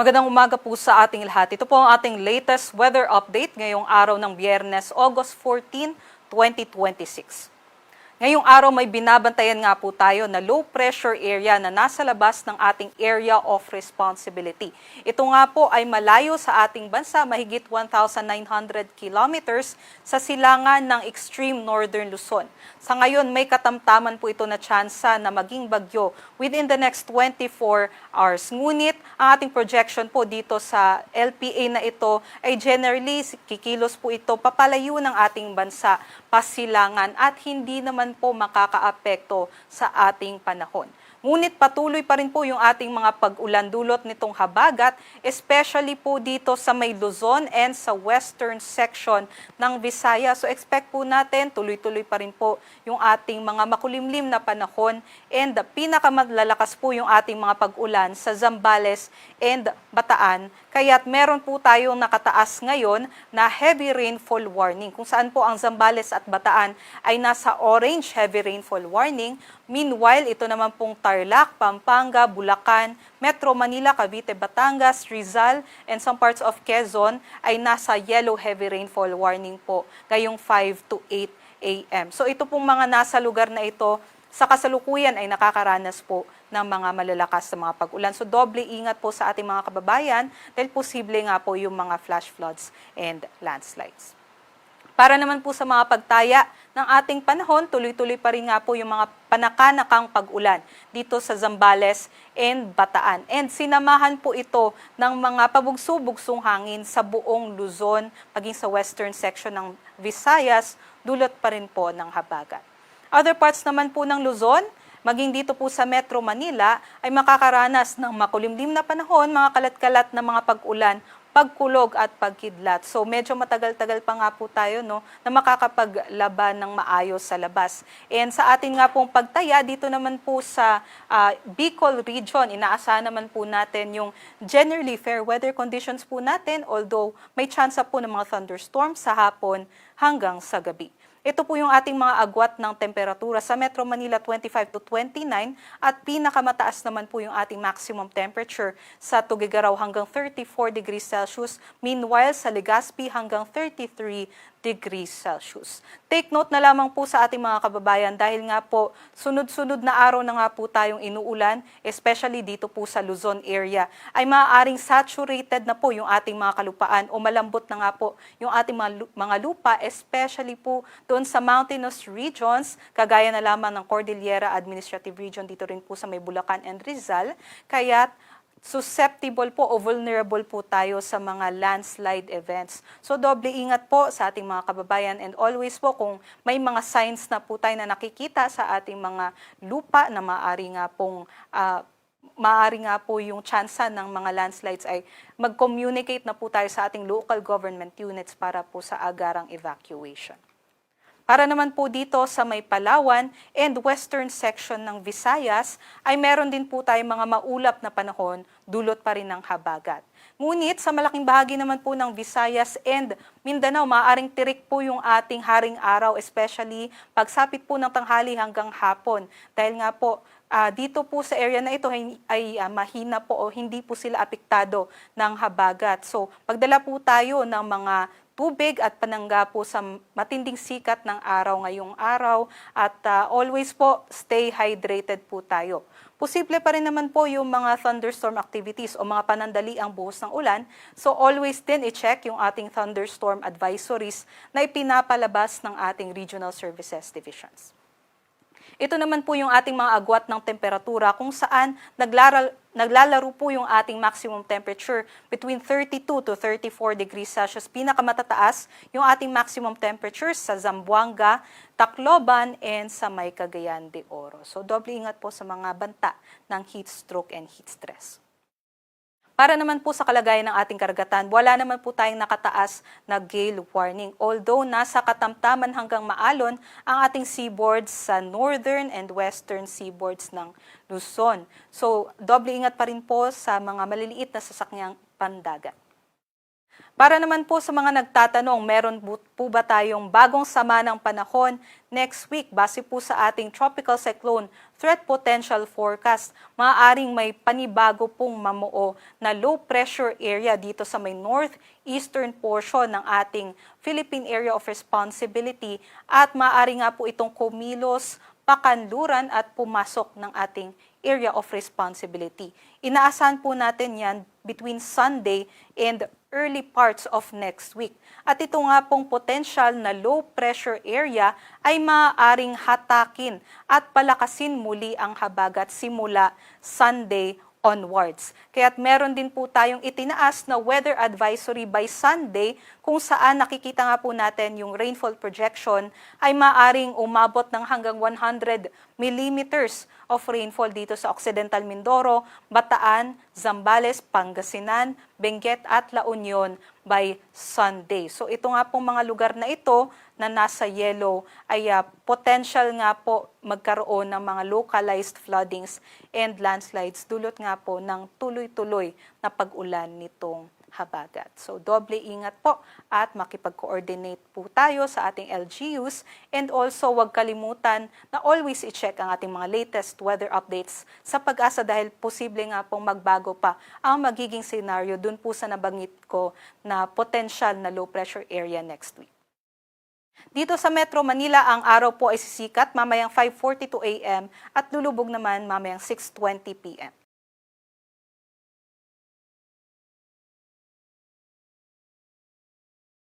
Magandang umaga po sa ating lahat. Ito po ang ating latest weather update ngayong araw ng Biyernes, August 14, 2026. Ngayong araw may binabantayan nga po tayo na low pressure area na nasa labas ng ating area of responsibility. Ito nga po ay malayo sa ating bansa, mahigit 1,900 kilometers sa silangan ng extreme northern Luzon. Sa ngayon may katamtaman po ito na tsansa na maging bagyo within the next 24 hours. Ngunit ang ating projection po dito sa LPA na ito ay generally kikilos po ito papalayo ng ating bansa, pasilangan at hindi naman po makakaapekto sa ating panahon. Ngunit patuloy pa rin po yung ating mga pag-ulan dulot nitong habagat, especially po dito sa may Luzon and sa western section ng Visayas. So expect po natin, tuloy-tuloy pa rin po yung ating mga makulimlim na panahon and pinakamalalakas po yung ating mga pag-ulan sa Zambales and Bataan. Kaya't meron po tayong nakataas ngayon na heavy rainfall warning, kung saan po ang Zambales at Bataan ay nasa orange heavy rainfall warning. Meanwhile, ito naman pong Tarlac, Pampanga, Bulacan, Metro Manila, Cavite, Batangas, Rizal, and some parts of Quezon ay nasa yellow heavy rainfall warning po ngayong 5 to 8 a.m. So ito pong mga nasa lugar na ito, sa kasalukuyan ay nakakaranas po ng mga malalakas na mga pag-ulan. So doble ingat po sa ating mga kababayan dahil posible nga po yung mga flash floods and landslides. Para naman po sa mga pagtaya ng ating panahon, tuloy-tuloy pa rin nga po yung mga panakanakang pag-ulan dito sa Zambales and Bataan. And sinamahan po ito ng mga pabugso-bugsong hangin sa buong Luzon, maging sa western section ng Visayas, dulot pa rin po ng habagat. Other parts naman po ng Luzon, maging dito po sa Metro Manila, ay makakaranas ng makulimlim na panahon, mga kalat-kalat na mga pag-ulan, pagkulog at pagkidlat. So medyo matagal-tagal pa nga po tayo na makakapaglaban ng maayos sa labas. And sa atin nga pong pagtaya, dito naman po sa Bicol region, inaasahan naman po natin yung generally fair weather conditions po natin, although may chance po ng mga thunderstorms sa hapon hanggang sa gabi. Ito po yung ating mga agwat ng temperatura sa Metro Manila 25 to 29 at pinakamataas naman po yung ating maximum temperature sa Tuguegarao hanggang 34 degrees Celsius, meanwhile sa Legazpi hanggang 33 degrees Celsius. Take note na lamang po sa ating mga kababayan dahil nga po sunod-sunod na araw na nga po tayong inuulan, especially dito po sa Luzon area, ay maaaring saturated na po yung ating mga kalupaan o malambot na nga po yung ating mga lupa, especially po doon sa mountainous regions, kagaya na lamang ng Cordillera Administrative Region, dito rin po sa may Bulacan and Rizal, kaya't susceptible po o vulnerable po tayo sa mga landslide events. So doble ingat po sa ating mga kababayan and always po kung may mga signs na po tayo na nakikita sa ating mga lupa na maaari nga po yung tsansa ng mga landslides ay mag-communicate na po tayo sa ating local government units para po sa agarang evacuation. Para naman po dito sa may Palawan and western section ng Visayas ay meron din po tayong mga maulap na panahon dulot pa rin ng habagat. Ngunit sa malaking bahagi naman po ng Visayas and Mindanao, maaaring tirik po yung ating haring araw, especially pagsapit po ng tanghali hanggang hapon. Dahil nga po, dito po sa area na ito ay mahina po o hindi po sila apektado ng habagat. So pagdala po tayo ng mga tubig at panangga po sa matinding sikat ng araw ngayong araw at always po stay hydrated po tayo. Posible pa rin naman po yung mga thunderstorm activities o mga panandaliang buhos ng ulan. So always din i-check yung ating thunderstorm advisories na ipinapalabas ng ating Regional Services Divisions. Ito naman po yung ating mga agwat ng temperatura kung saan naglalaro po yung ating maximum temperature between 32 to 34 degrees Celsius. Pinakamatataas yung ating maximum temperature sa Zamboanga, Tacloban, and sa may Cagayan de Oro. So doble ingat po sa mga banta ng heat stroke and heat stress. Para naman po sa kalagayan ng ating karagatan, wala naman po tayong nakataas na gale warning. Although nasa katamtaman hanggang maalon ang ating seaboards sa northern and western seaboards ng Luzon. So, doble ingat pa rin po sa mga maliliit na sasakyang pandagat. Para naman po sa mga nagtatanong, meron po ba tayong bagong sama ng panahon next week? Base po sa ating Tropical Cyclone Threat Potential Forecast, maaaring may panibago pong mamuo na low pressure area dito sa may northeastern portion ng ating Philippine Area of Responsibility at maaari nga po itong kumilos, pakanluran at pumasok ng ating area of responsibility. Inaasahan po natin yan between Sunday and early parts of next week. At ito nga pong potential na low pressure area ay maaaring hatakin at palakasin muli ang habagat simula Sunday onwards. Kaya't meron din po tayong itinaas na weather advisory by Sunday kung saan nakikita nga po natin yung rainfall projection ay maaring umabot ng hanggang 100 millimeters of rainfall dito sa Occidental Mindoro, Bataan, Zambales, Pangasinan, Benguet at La Union by Sunday. So ito nga pong mga lugar na ito na nasa yellow ay potential nga po magkaroon ng mga localized floodings and landslides dulot nga po ng tuloy-tuloy na pag-ulan nitong habagat. So doble ingat po at makipag-coordinate po tayo sa ating LGUs and also huwag kalimutan na always i-check ang ating mga latest weather updates sa Pag-asa dahil posible nga pong magbago pa ang magiging scenario dun po sa nabanggit ko na potential na low pressure area next week. Dito sa Metro Manila, ang araw po ay sisikat mamayang 5:42 a.m. at lulubog naman mamayang 6:20 p.m.